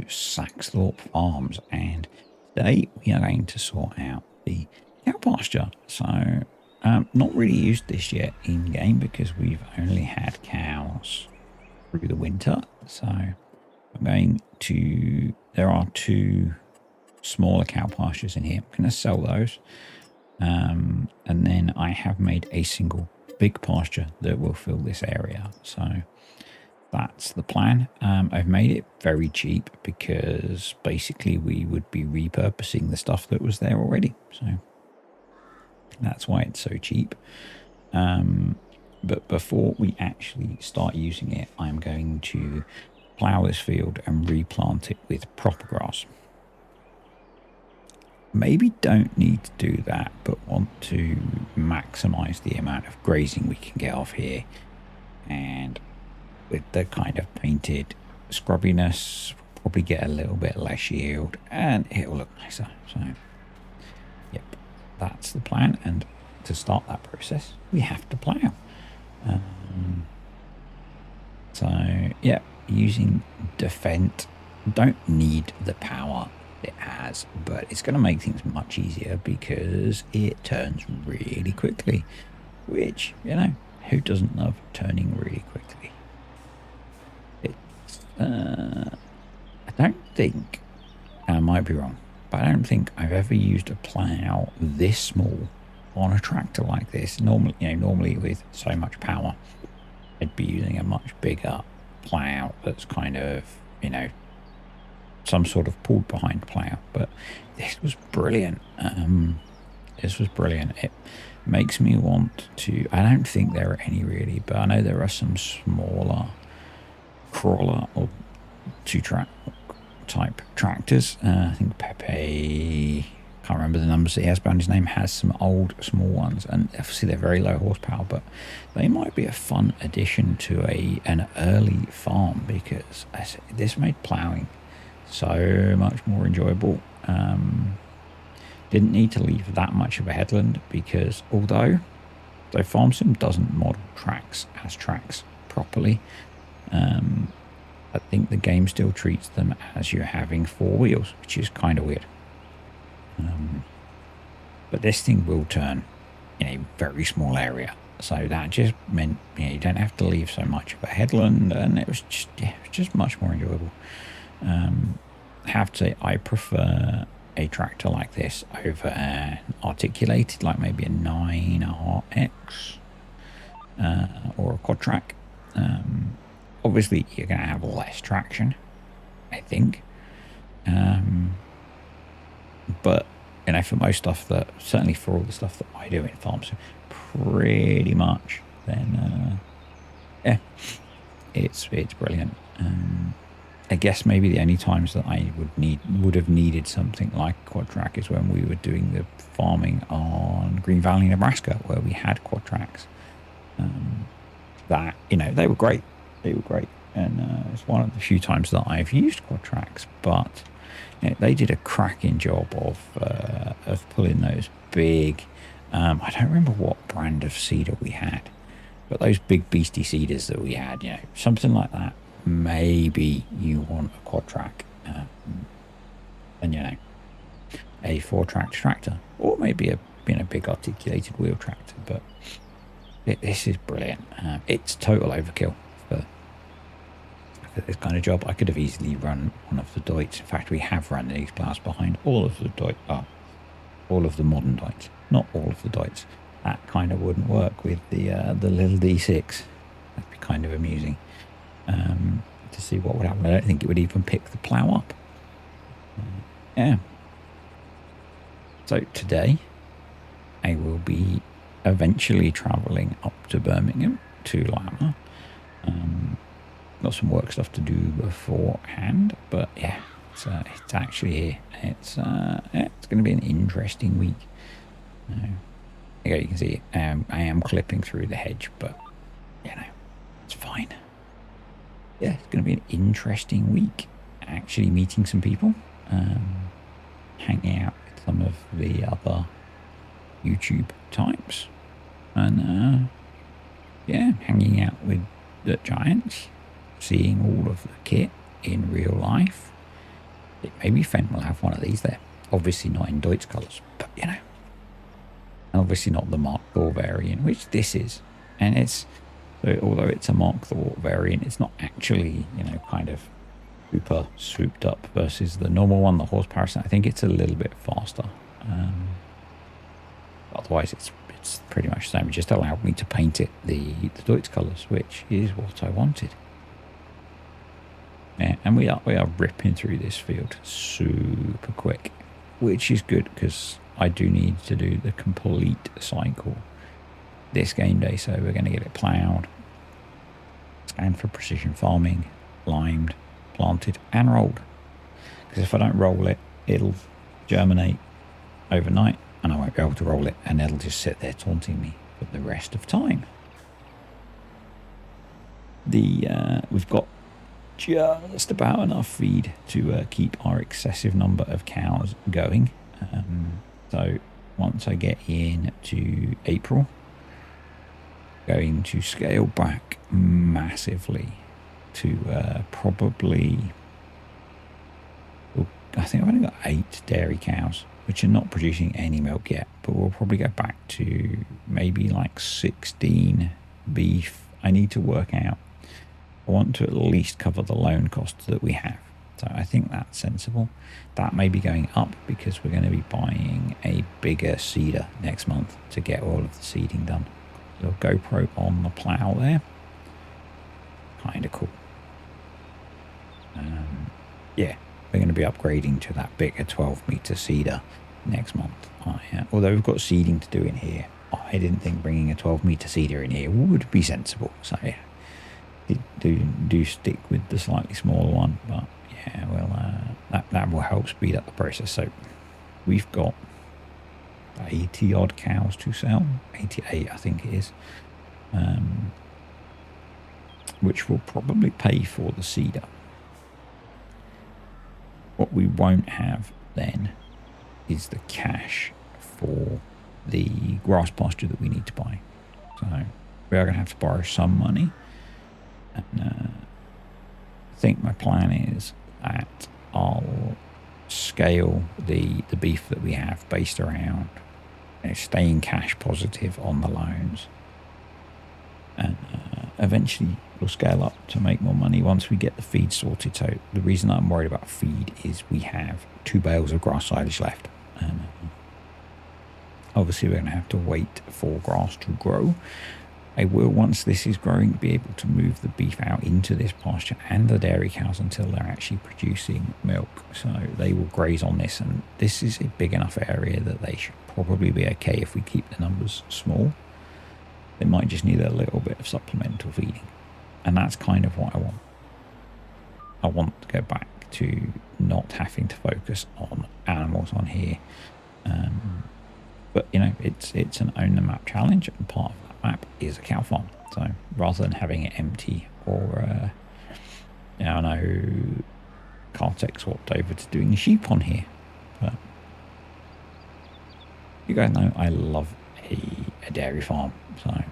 Saxthorpe Farms, and today we are going to sort out the cow pasture. So, not really used this yet in game because we've only had cows through the winter. So, I'm going to. There are two smaller cow pastures in here. I'm going to sell those, and then I have made a single big pasture that will fill this area. So that's the plan. I've made it very cheap because basically we would be repurposing the stuff that was there already. So that's why it's so cheap. But before we actually start using it, I'm going to plough this field and replant it with proper grass. Maybe don't need to do that, but want to maximize the amount of grazing we can get off here. And with the kind of painted scrubbiness, we'll probably get a little bit less yield and it'll look nicer. So, yep, that's the plan. And to start that process, we have to plough. So, yeah, using Defent, don't need the power it has, but it's going to make things much easier because it turns really quickly, which, you know, who doesn't love turning really quickly? I don't think, I might be wrong, but I don't think I've ever used a plough this small on a tractor like this. Normally with so much power, I'd be using a much bigger plough that's kind of, some sort of pulled behind plough. But this was brilliant. This was brilliant. It makes me want to, I don't think there are any really, but I know there are some smaller crawler or two-track type tractors. I think Pepe, can't remember the numbers that he has behind his name, has some old small ones, and obviously they're very low horsepower, but they might be a fun addition to an early farm because this made ploughing so much more enjoyable. Didn't need to leave that much of a headland because although Farm Sim doesn't model tracks as tracks properly, I think the game still treats them as you're having four wheels, which is kind of weird. But this thing will turn in a very small area, so that just meant you don't have to leave so much of a headland, and it was just much more enjoyable. I have to say I prefer a tractor like this over an articulated, like maybe a 9RX or a quad track. Obviously, you're going to have less traction, I think. But, for most stuff certainly for all the stuff that I do in farms, pretty much, then, yeah, it's brilliant. I guess maybe the only times that I would have needed something like quad track is when we were doing the farming on Green Valley, Nebraska, where we had quad tracks. They were great. They were great, and it's one of the few times that I've used quad tracks. But they did a cracking job of pulling those big. I don't remember what brand of seeder we had, but those big beastie seeders that we had, something like that. Maybe you want a quad track, and a 4-track tractor, or maybe a big articulated wheel tractor. But this is brilliant. It's total overkill for this kind of job. I could have easily run one of the Deutz. In fact, we have run these plows behind all of the Deutz, all of the modern Deutz, not all of the Deutz. That kind of wouldn't work with the little D6. That'd be kind of amusing. To see what would happen. I don't think it would even pick the plough up. Yeah. So today, I will be eventually travelling up to Birmingham to Lama. Got some work stuff to do beforehand, but yeah, it's actually here. It's going to be an interesting week. You can see I am clipping through the hedge, but it's fine. Yeah, it's going to be an interesting week. Actually meeting some people, hanging out with some of the other YouTube types, and hanging out with the giants, seeing all of the kit in real life, Maybe Fen will have one of these there. Obviously not in Deutz colours, but you know, obviously not the Mark IV variant, which this is. And it's, so although it's a Mark IV variant, it's not actually, you know, kind of super swooped up versus the normal one, the horsepower. I think it's a little bit faster. Otherwise, it's pretty much the same. It just allowed me to paint it the Deutz colours, which is what I wanted. Yeah, and we are ripping through this field super quick, which is good because I do need to do the complete cycle this game day. So we're going to get it ploughed, scanned for precision farming, limed, planted and rolled. Because if I don't roll it, it'll germinate overnight and I won't be able to roll it, and it'll just sit there taunting me for the rest of time. We've got just about enough feed to keep our excessive number of cows going. So once I get into April, going to scale back massively to probably, I think I've only got 8 dairy cows, which are not producing any milk yet, but we'll probably go back to maybe like 16 beef. I need to work out, I want to at least cover the loan costs that we have. So I think that's sensible. That may be going up because we're going to be buying a bigger seeder next month to get all of the seeding done. Little GoPro on the plow there. Kind of cool. Yeah, we're going to be upgrading to that bigger 12-meter seeder next month. Although we've got seeding to do in here, I didn't think bringing a 12-meter seeder in here would be sensible. So yeah, do stick with the slightly smaller one, but yeah, well, that will help speed up the process. So we've got 80 odd cows to sell, 88 I think it is, which will probably pay for the seeder. What we won't have then is the cash for the grass pasture that we need to buy. So we are going to have to borrow some money. And I think my plan is that I'll scale the beef that we have based around, you know, staying cash positive on the loans. And eventually we'll scale up to make more money once we get the feed sorted. So the reason I'm worried about feed is we have 2 bales of grass silage left. And obviously we're going to have to wait for grass to grow. I will, once this is growing, be able to move the beef out into this pasture and the dairy cows until they're actually producing milk. So they will graze on this, and this is a big enough area that they should probably be okay if we keep the numbers small. They might just need a little bit of supplemental feeding, and that's kind of what I want. I want to go back to not having to focus on animals on here. But, you know, it's an own the map challenge, and part of that map is a cow farm. So rather than having it empty, or I know Cartech swapped over to doing sheep on here, but you guys know I love a dairy farm. So,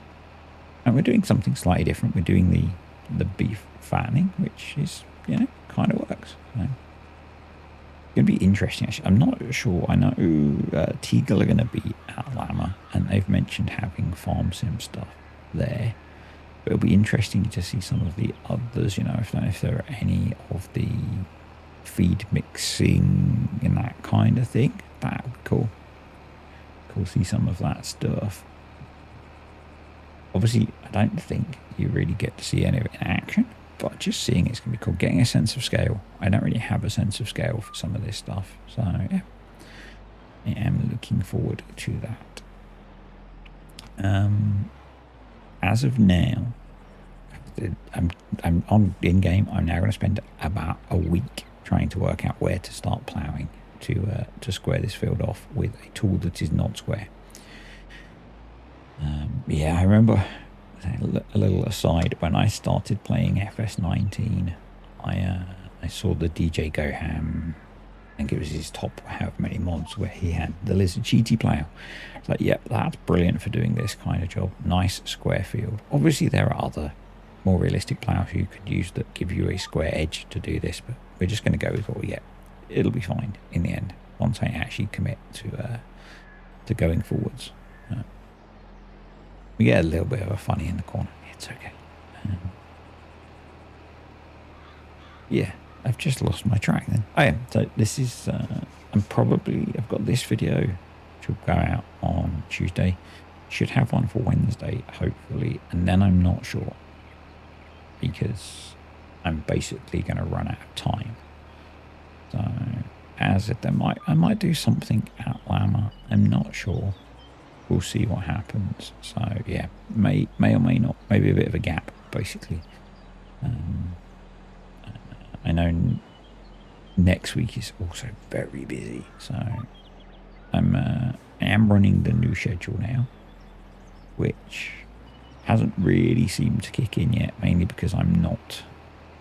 and we're doing something slightly different. We're doing the beef fattening, which is, you know, kind of works. So it's going to be interesting, actually. I'm not sure. I know Teagle are going to be at Lama, and they've mentioned having farm sim stuff there. But it'll be interesting to see some of the others, you know, if there are any of the feed mixing and that kind of thing. That would be cool. Cool to see some of that stuff. Obviously, I don't think you really get to see any of it in action, but just seeing it's going to be cool. Getting a sense of scale. I don't really have a sense of scale for some of this stuff. So, yeah. I am looking forward to that. As of now, I'm on in-game. I'm now going to spend about a week trying to work out where to start ploughing to square this field off with a tool that is not square. Yeah, I remember, a little aside, when I started playing FS19, I saw the DJ go ham. I think it was his top however many mods where he had the Lizard Cheaty plow. It's like, yep, that's brilliant for doing this kind of job. Nice square field. Obviously there are other more realistic plows you could use that give you a square edge to do this, but we're just going to go with what we get. it'll be fine in the end once I actually commit to going forwards. We get a little bit of a funny in the corner. It's okay. Yeah, I've just lost my track then. Oh yeah, so this is, I've got this video which will go out on Tuesday. Should have one for Wednesday, hopefully, and then I'm not sure because I'm basically going to run out of time. So, as if I might do something at Llama. I'm not sure. We'll see what happens. So yeah, may or may not, maybe a bit of a gap, basically. I know next week is also very busy, so I am running the new schedule now, which hasn't really seemed to kick in yet, mainly because I'm not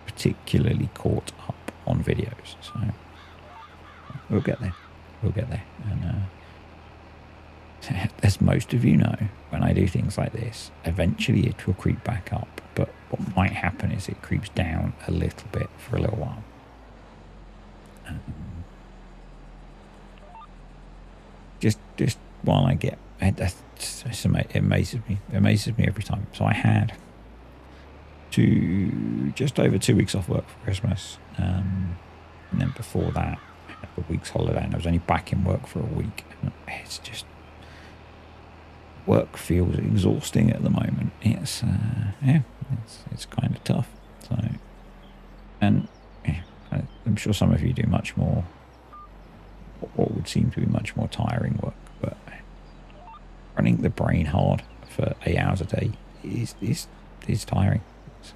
particularly caught up on videos. So we'll get there. And as most of you know, when I do things like this, eventually it will creep back up. But what might happen is it creeps down a little bit for a little while. Just while I get, it amazes me. It amazes me every time. So I had just over 2 weeks off work for Christmas, and then before that, I had a week's holiday, and I was only back in work for a week. And it's just, work feels exhausting at the moment. It's it's kind of tough. So, and yeah, I'm sure some of you do much more, what would seem to be much more tiring work, but running the brain hard for 8 hours a day is tiring. So,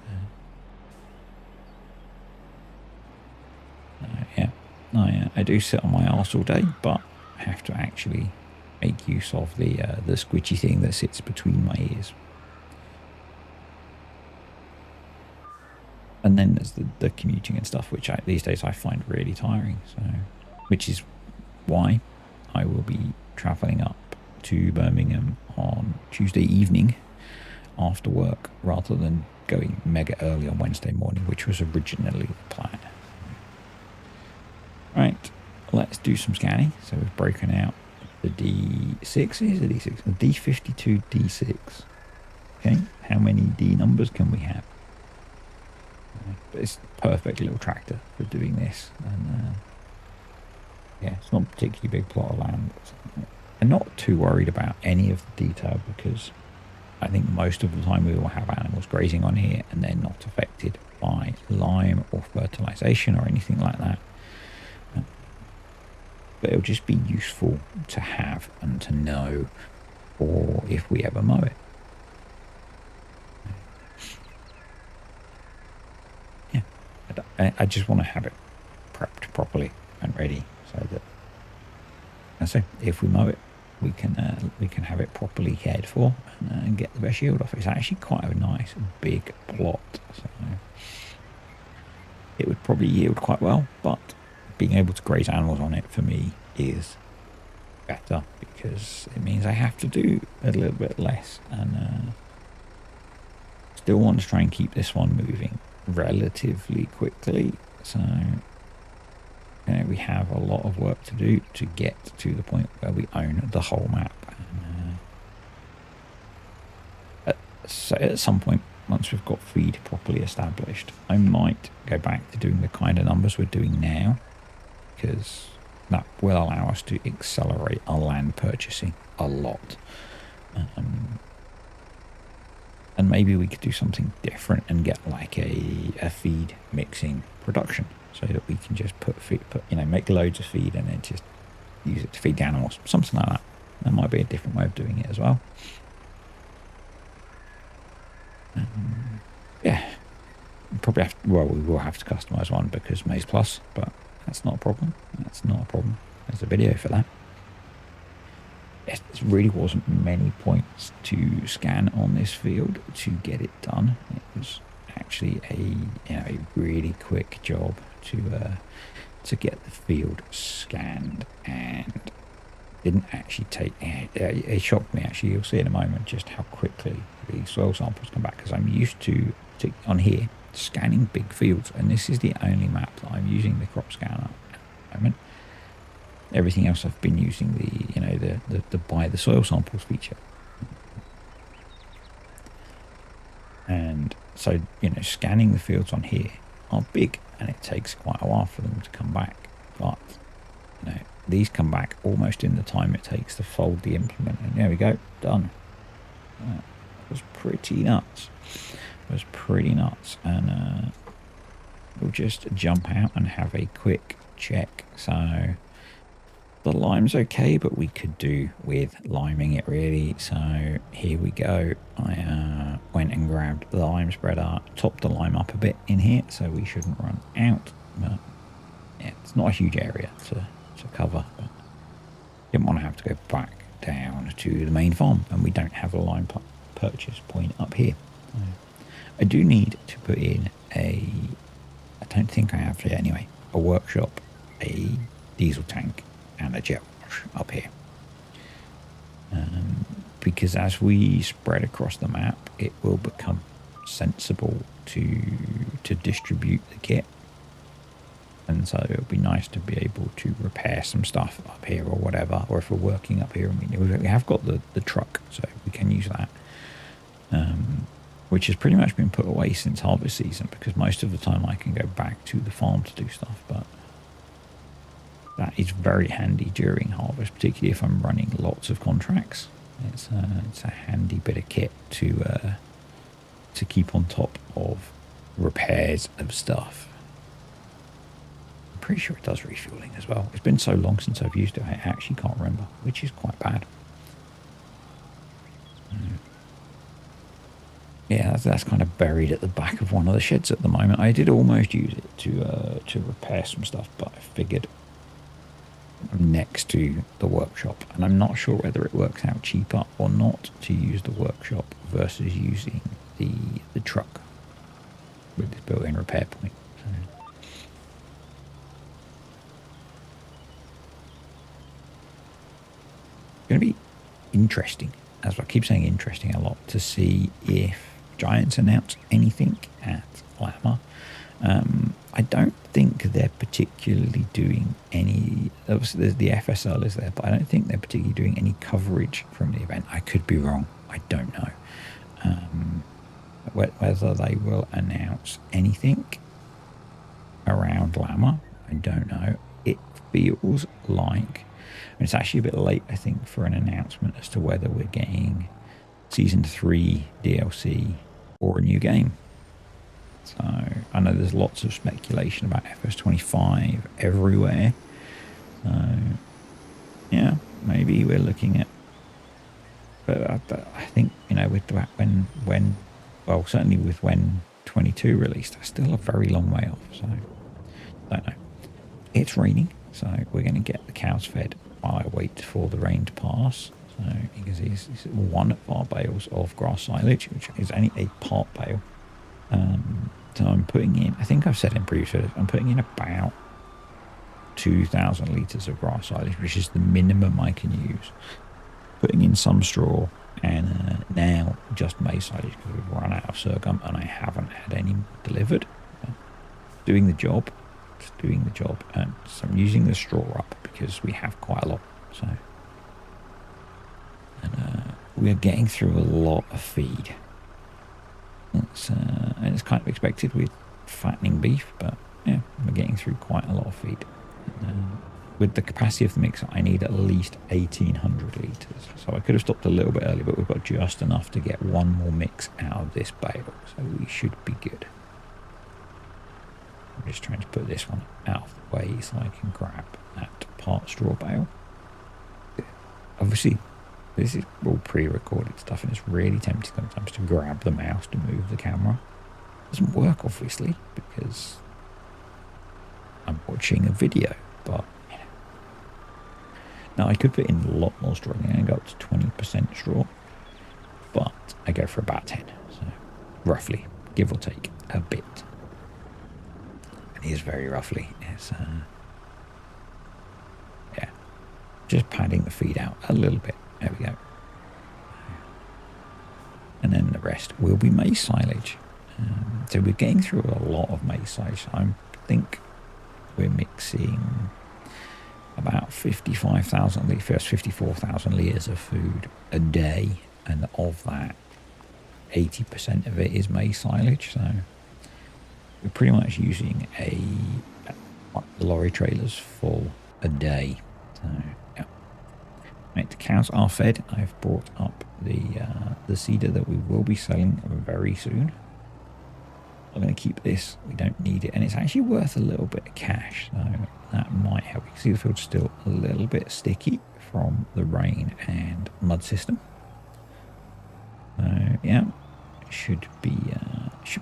I do sit on my arse all day, but I have to actually make use of the squidgy thing that sits between my ears. And then there's the commuting and stuff, which these days I find really tiring. So, which is why I will be travelling up to Birmingham on Tuesday evening after work, rather than going mega early on Wednesday morning, which was originally the plan. Right, let's do some scanning. So we've broken out the D6, is a D6, a D52 D6. Okay, how many D numbers can we have? But it's a perfect little tractor for doing this, and yeah, it's not a particularly big plot of land. I'm not too worried about any of the detail, because I think most of the time we will have animals grazing on here and they're not affected by lime or fertilization or anything like that. But it'll just be useful to have and to know, or if we ever mow it. Yeah, I just want to have it prepped properly and ready, so that if we mow it, we can have it properly cared for and get the best yield off. It's actually quite a nice big plot, so it would probably yield quite well, but being able to graze animals on it for me is better, because it means I have to do a little bit less, and still want to try and keep this one moving relatively quickly. So we have a lot of work to do to get to the point where we own the whole map. And, so at some point, once we've got feed properly established, I might go back to doing the kind of numbers we're doing now, because that will allow us to accelerate our land purchasing a lot. And maybe we could do something different and get like a feed mixing production, so that we can just make loads of feed and then just use it to feed the animals, something like that. That might be a different way of doing it as well. Yeah, we will have to customize one because Maize Plus, but that's not a problem. There's a video for that. There really wasn't many points to scan on this field to get it done. It was actually a really quick job to get the field scanned, and didn't actually take. It shocked me actually. You'll see in a moment just how quickly the soil samples come back, because I'm used to on here scanning big fields, and this is the only map that I'm using the crop scanner the moment. Everything else I've been using the buy the soil samples feature. And so, scanning the fields on here are big, and it takes quite a while for them to come back. But, these come back almost in the time it takes to fold the implement. And there we go, done. That was pretty nuts. And we'll just jump out and have a quick check. So the lime's okay, but we could do with liming it really. So here we go. I went and grabbed the lime spreader, topped the lime up a bit in here, so we shouldn't run out. But yeah, it's not a huge area to cover, but didn't want to have to go back down to the main farm, and we don't have a lime purchase point up here. So I do need to put in I don't think I have to anyway, a workshop, a diesel tank, and a jet wash up here. Because as we spread across the map, it will become sensible to distribute the kit. And so it'll be nice to be able to repair some stuff up here or whatever, or if we're working up here, we have got the truck, so we can use that. Which has pretty much been put away since harvest season, because most of the time I can go back to the farm to do stuff, but that is very handy during harvest, particularly if I'm running lots of contracts. It's a handy bit of kit to keep on top of repairs of stuff. I'm pretty sure it does refueling as well. It's been so long since I've used it, I actually can't remember, which is quite bad. Yeah, that's kind of buried at the back of one of the sheds at the moment. I did almost use it to repair some stuff, but I figured I'm next to the workshop, and I'm not sure whether it works out cheaper or not to use the workshop versus using the truck with this built-in repair point. So it's going to be interesting, as I keep saying interesting a lot, to see if Giants announce anything at Llama. I don't think they're particularly doing any, obviously the FSL is there, but I don't think they're particularly doing any coverage from the event. I could be wrong, I don't know. Whether they will announce anything around Llama, I don't know. It feels like, and it's actually a bit late, I think, for an announcement as to whether we're getting Season 3 DLC or a new game. So I know there's lots of speculation about FS25 everywhere. So yeah, maybe we're looking at, but I think, with that, well, certainly with when 22 released, that's still a very long way off. So don't know. It's raining, so we're going to get the cows fed while I wait for the rain to pass. So because it's one of our bales of grass silage, which is only a part bale. So I'm putting in, I think I've said in previous videos, I'm putting in about 2,000 litres of grass silage, which is the minimum I can use. Putting in some straw, and now just maize silage because we've run out of sorghum and I haven't had any delivered. Doing the job, and so I'm using the straw up because we have quite a lot. So, and we are getting through a lot of feed. And it's kind of expected with fattening beef, but yeah, we're getting through quite a lot of feed. With the capacity of the mixer, I need at least 1,800 litres. So I could have stopped a little bit early, but we've got just enough to get one more mix out of this bale, so we should be good. I'm just trying to put this one out of the way so I can grab that part straw bale. Obviously, this is all pre-recorded stuff, and it's really tempting sometimes to grab the mouse to move the camera. It doesn't work, obviously, because I'm watching a video, but now I could put in a lot more straw. I go up to 20% straw, but I go for about 10, so roughly, give or take a bit. It is very roughly. It's yeah, just padding the feed out a little bit. There we go. And then the rest will be maize silage. So we're getting through a lot of maize silage. I think we're mixing about 55,000, first 54,000 litres of food a day, and of that, 80% of it is maize silage. So we're pretty much using a lorry trailers full a day. So yeah, right, the cows are fed. I've brought up the cedar that we will be selling very soon. I'm going to keep this. We don't need it, and it's actually worth a little bit of cash, so that might help. You can see the field's still a little bit sticky from the rain and mud system. So yeah, it should be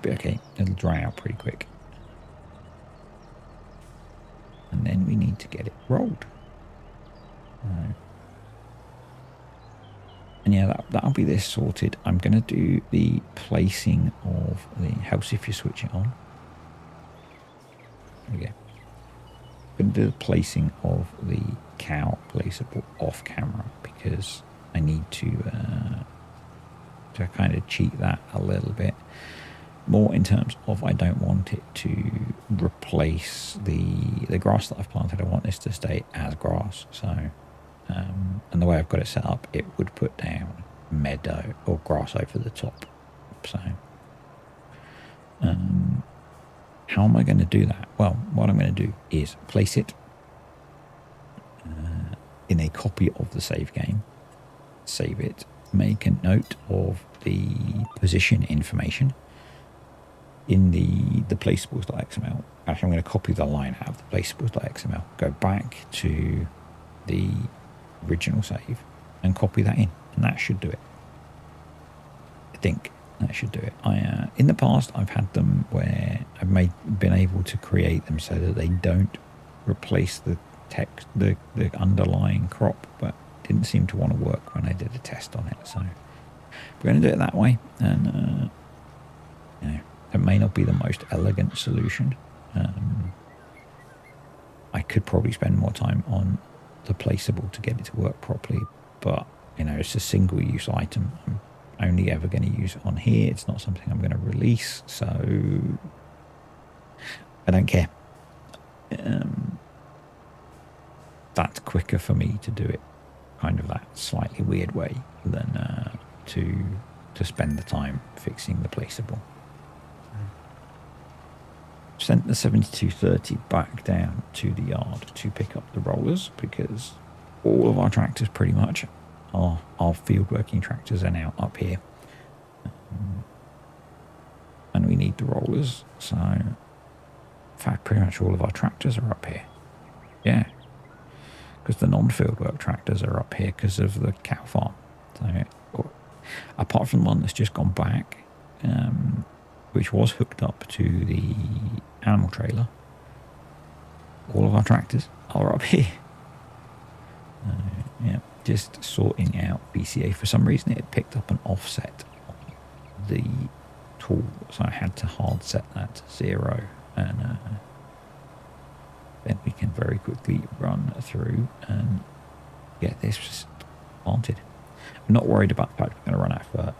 okay. It'll dry out pretty quick, and then we need to get it rolled. And yeah, that'll be this sorted. I'm going to do the placing of the house if you switch it on. There we go. I'm going to do the placing of the cow placeable off camera because I need to kind of cheat that a little bit more in terms of I don't want it to replace the grass that I've planted. I want this to stay as grass. So and the way I've got it set up, it would put down meadow or grass over the top. So how am I going to do that? Well, what I'm going to do is place it in a copy of the save game, save it, make a note of the position information in the placeables.xml. Actually, I'm going to copy the line out of the placeables.xml, go back to the original save and copy that in, and that should do it. I think that should do it. In the past I've had them where I've been able to create them so that they don't replace the text, the underlying crop, but it didn't seem to want to work when I did a test on it. So we're going to do it that way, and it may not be the most elegant solution. I could probably spend more time on the placeable to get it to work properly, but it's a single-use item. I'm only ever going to use it on here. It's not something I'm going to release, so I don't care. That's quicker for me to do it kind of that slightly weird way than to spend the time fixing the placeable. Sent the 7230 back down to the yard to pick up the rollers because all of our tractors pretty much our field working tractors are now up here, and we need the rollers. So in fact pretty much all of our tractors are up here, yeah, because the non-field work tractors are up here because of the cow farm. So apart from one that's just gone back, which was hooked up to the animal trailer, all of our tractors are up here. Yeah, just sorting out BCA. For some reason it had picked up an offset on the tool, so I had to hard set that to 0, and then we can very quickly run through and get this planted. I'm not worried about the fact we're going to run out of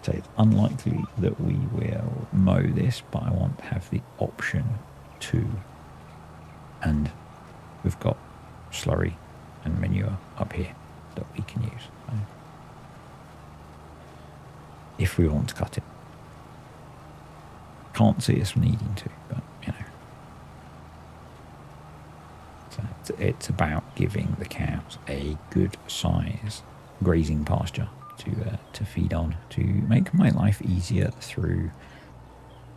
so it's unlikely that we will mow this, but I want to have the option to, and we've got slurry and manure up here that we can use if we want to cut it. Can't see us needing to, but so it's about giving the cows a good size grazing pasture to feed on, to make my life easier through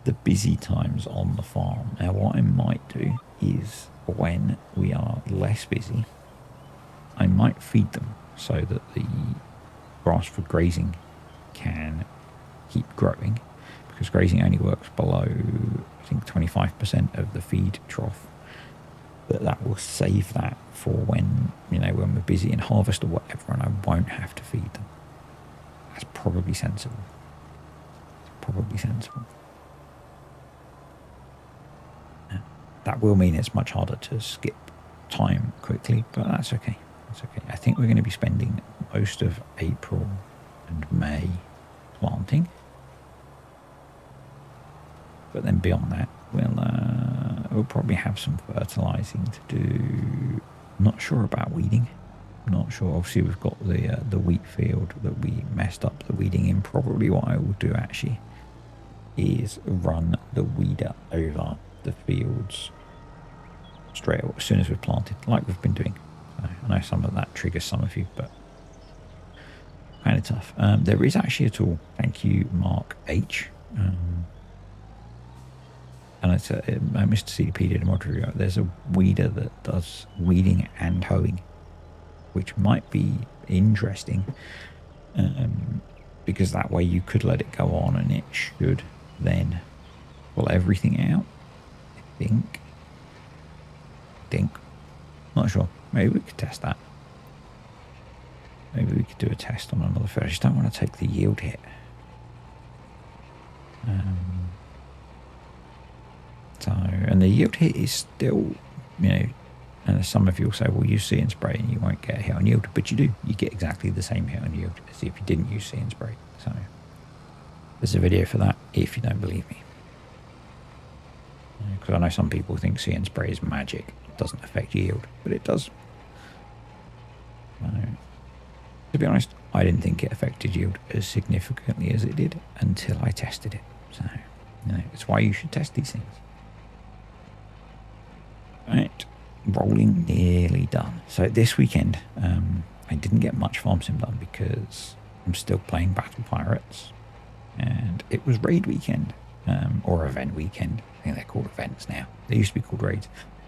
the busy times on the farm. Now what I might do is, when we are less busy, I might feed them so that the grass for grazing can keep growing, because grazing only works below, I think, 25% of the feed trough. But that will save that for when when we're busy in harvest or whatever, and I won't have to feed them. That's probably sensible. Yeah. That will mean it's much harder to skip time quickly, but that's okay. I think we're going to be spending most of April and May planting, but then beyond that we'll probably have some fertilizing to do Not sure about weeding. Not sure. Obviously, we've got the wheat field that we messed up the weeding in. Probably what I will do actually is run the weeder over the fields straight away, as soon as we've planted, like we've been doing. So I know some of that triggers some of you, but kind of tough. There is actually a tool. Thank you, Mark H. And it's Mr. CDP did a mod review. There's a weeder that does weeding and hoeing, which might be interesting, because that way you could let it go on and it should then pull everything out. I think. Not sure. Maybe we could test that. Maybe we could do a test on another field. I just don't want to take the yield hit. And the yield hit is still, and some of you will say, well, use See and Spray and you won't get a hit on yield, but you do. You get exactly the same hit on yield as if you didn't use See and Spray. So there's a video for that if you don't believe me. Because I know some people think See and Spray is magic. It doesn't affect yield, but it does. To be honest, I didn't think it affected yield as significantly as it did until I tested it. So, it's why you should test these things. Right, rolling nearly done. So this weekend, I didn't get much farm sim done because I'm still playing Battle Pirates, and it was raid weekend, or event weekend. I think they're called events now. They used to be called raids.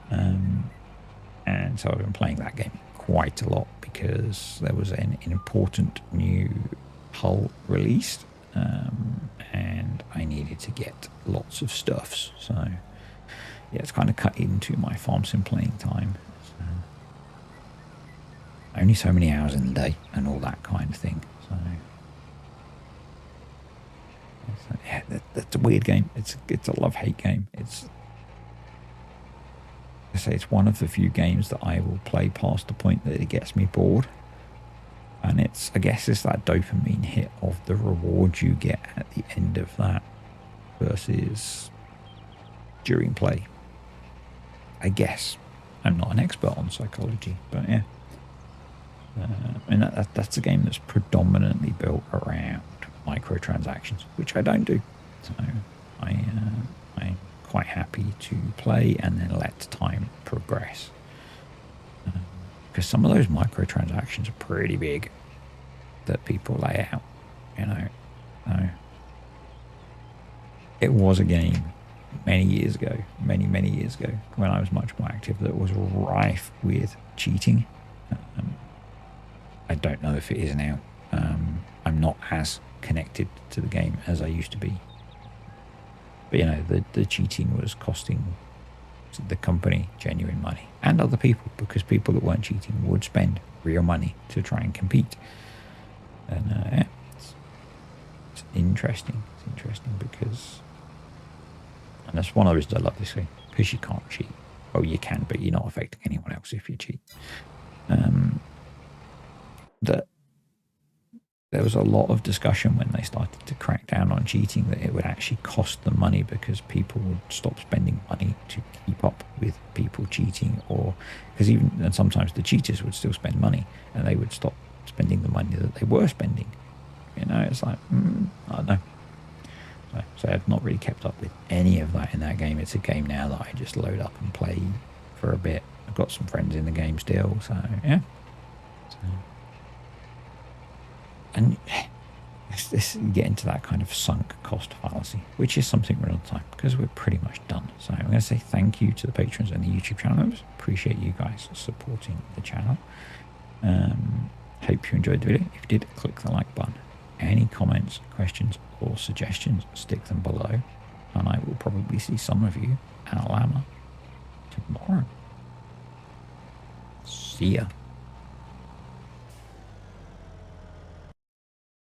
And so I've been playing that game quite a lot because there was an important new hull released, and I needed to get lots of stuffs. So yeah, it's kind of cut into my farm sim playing time. So, only so many hours in the day and all that kind of thing. So yeah, that's a weird game. It's a love-hate game. I say it's one of the few games that I will play past the point that it gets me bored. And I guess it's that dopamine hit of the reward you get at the end of that versus during play. I guess. I'm not an expert on psychology, but yeah. And that's a game that's predominantly built around microtransactions, which I don't do. So I'm quite happy to play and then let time progress. Because some of those microtransactions are pretty big that people lay out, So it was a game many years ago, many years ago, when I was much more active, that was rife with cheating. I don't know if it is now. I'm not as connected to the game as I used to be. But the cheating was costing the company genuine money and other people, because people that weren't cheating would spend real money to try and compete. And yeah, it's interesting. It's interesting because, and that's one of the reasons I love this game, because you can't cheat. Well, you can, but you're not affecting anyone else if you cheat. That there was a lot of discussion when they started to crack down on cheating that it would actually cost them money, because people would stop spending money to keep up with people cheating, or because and sometimes the cheaters would still spend money and they would stop spending the money that they were spending. It's like, I don't know. So I've not really kept up with any of that in that game. It's a game now that I just load up and play for a bit. I've got some friends in the game still, so yeah. And you get into that kind of sunk cost fallacy, which is something we're on time, because we're pretty much done. So I'm going to say thank you to the patrons and the YouTube channel members. Appreciate you guys supporting the channel. Hope you enjoyed the video. If you did, click the like button. Any comments, questions, or suggestions, stick them below, and I will probably see some of you at Alama tomorrow. See ya.